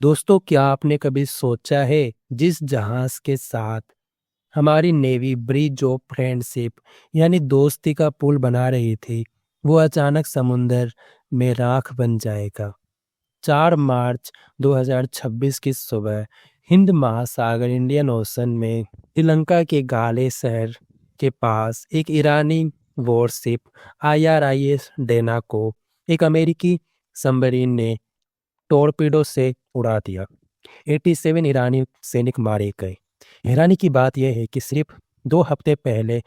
दोस्तों, क्या आपने कभी सोचा है जिस जहाज के साथ हमारी नेवी ब्रिज ऑफ फ्रेंडशिप यानी दोस्ती का पुल बना रही थी, वो अचानक समुंदर में राख बन जाएगा। 4 मार्च 2026 की सुबह हिंद महासागर इंडियन ओशन में श्रीलंका के गाले शहर के पास एक ईरानी वॉरशिप IRIS डेना को एक अमेरिकी सबमरीन ने टोरपीडो से उड़ा दिया। 87 ईरानी सैनिक मारे गए। हैरानी की बात यह है कि सिर्फ 2 हफ्ते पहले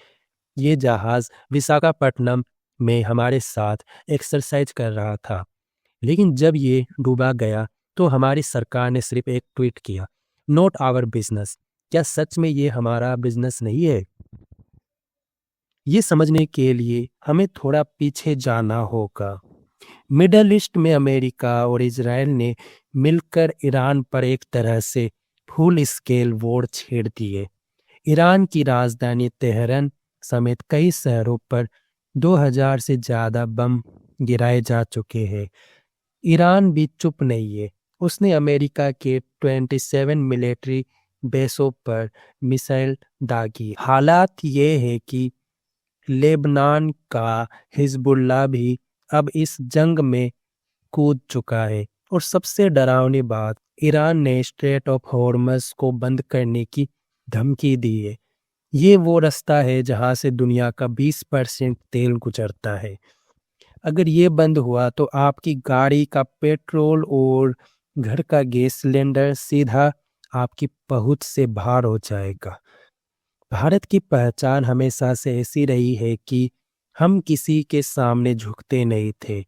ये जहाज विशाखापट्टनम में हमारे साथ एक्सरसाइज कर रहा था, लेकिन जब ये डूबा गया तो हमारी सरकार ने सिर्फ एक ट्वीट किया, नॉट आवर बिजनेस। क्या सच में ये हमारा बिजनेस नहीं है? ये समझने के लिए हमें थोड़ा पीछे जाना होगा। मिडल ईस्ट में अमेरिका और इजराइल ने मिलकर ईरान पर एक तरह से फुल स्केल वॉर छेड़ दिए। ईरान की राजधानी तेहरान समेत कई शहरों पर 2000 से ज़्यादा बम गिराए जा चुके हैं। ईरान भी चुप नहीं है। उसने अमेरिका के 27 मिलिट्री बेसों पर मिसाइल दागी। हालात ये है कि लेबनान का हिजबुल्लाह भी अब इस जंग में कूद चुका है। और सबसे डरावनी बात, ईरान ने स्ट्रेट ऑफ हॉर्मज को बंद करने की धमकी दी है। ये वो रास्ता है जहां से दुनिया का 20% तेल गुजरता है। अगर ये बंद हुआ तो आपकी गाड़ी का पेट्रोल और घर का गैस सिलेंडर सीधा आपकी पहुंच से बाहर हो जाएगा। भारत की पहचान हमेशा से ऐसी रही है कि हम किसी के सामने झुकते नहीं थे।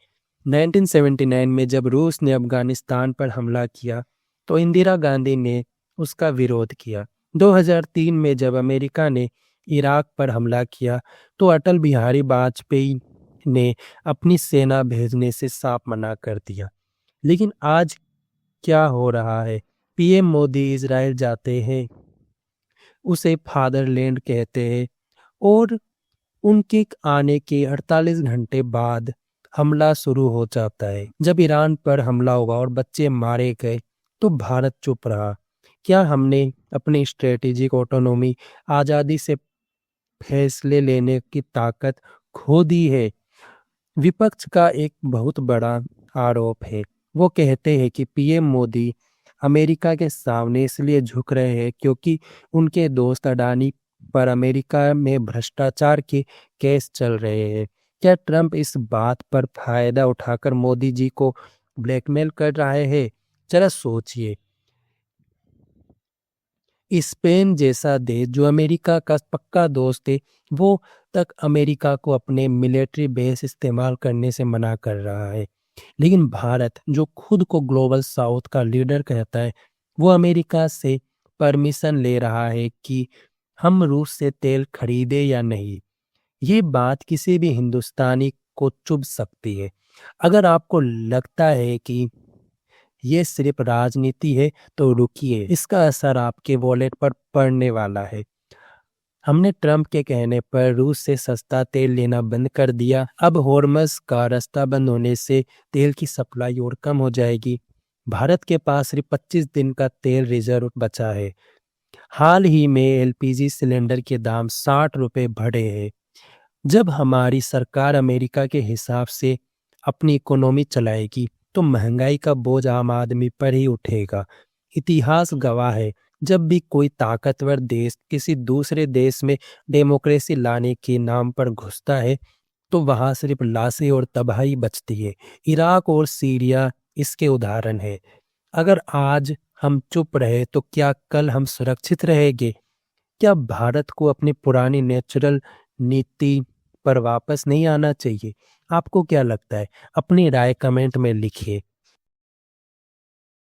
1979 में जब रूस ने अफगानिस्तान पर हमला किया तो इंदिरा गांधी ने उसका विरोध किया। 2003 में जब अमेरिका ने इराक पर हमला किया तो अटल बिहारी वाजपेयी ने अपनी सेना भेजने से साफ मना कर दिया। लेकिन आज क्या हो रहा है? PM मोदी इजराइल जाते हैं, उसे फादरलैंड कहते हैं, और उनके आने के 48 घंटे बाद हमला शुरू हो जाता है। जब ईरान पर हमला हुआ और बच्चे मारे गए तो भारत चुप रहा। क्या हमने अपनी स्ट्रेटेजिक ऑटोनॉमी, आज़ादी से फैसले लेने की ताकत खो दी है? विपक्ष का एक बहुत बड़ा आरोप है। वो कहते हैं कि PM मोदी अमेरिका के सामने इसलिए झुक रहे हैं क्योंकि उनके दोस्त अडानी पर अमेरिका में भ्रष्टाचार के केस चल रहे हैं। क्या ट्रंप इस बात पर फायदा उठाकर मोदी जी को ब्लैकमेल कर रहे हैं? जरा सोचिए। स्पेन जैसा देश जो अमेरिका का पक्का दोस्त है, वो तक अमेरिका को अपने मिलिट्री बेस इस्तेमाल करने से मना कर रहा है। लेकिन भारत जो खुद को ग्लोबल साउथ का लीडर कहता है, वो अमेरिका से परमिशन ले रहा है कि हम रूस से तेल खरीदे या नहीं। ये बात किसी भी हिंदुस्तानी को चुभ सकती है। अगर आपको लगता है कि ये सिर्फ राजनीति है तो रुकिए, इसका असर आपके वॉलेट पर पड़ने वाला है। हमने ट्रंप के कहने पर रूस से सस्ता तेल लेना बंद कर दिया। अब हॉर्मज का रास्ता बंद होने से तेल की सप्लाई और कम हो जाएगी। भारत के पास सिर्फ 25 दिन का तेल रिजर्व बचा है। हाल ही में LPG सिलेंडर के दाम 60 रुपए बढ़े हैं। जब हमारी सरकार अमेरिका के हिसाब से अपनी इकोनॉमी चलाएगी तो महंगाई का बोझ आम आदमी पर ही उठेगा। इतिहास गवाह है, जब भी कोई ताकतवर देश किसी दूसरे देश में डेमोक्रेसी लाने के नाम पर घुसता है तो वहां सिर्फ लाशें और तबाही बचती है। इराक और सीरिया इसके उदाहरण है। अगर आज हम चुप रहे तो क्या कल हम सुरक्षित रहेंगे? क्या भारत को अपनी पुरानी नेचुरल नीति पर वापस नहीं आना चाहिए? आपको क्या लगता है? अपनी राय कमेंट में लिखिए।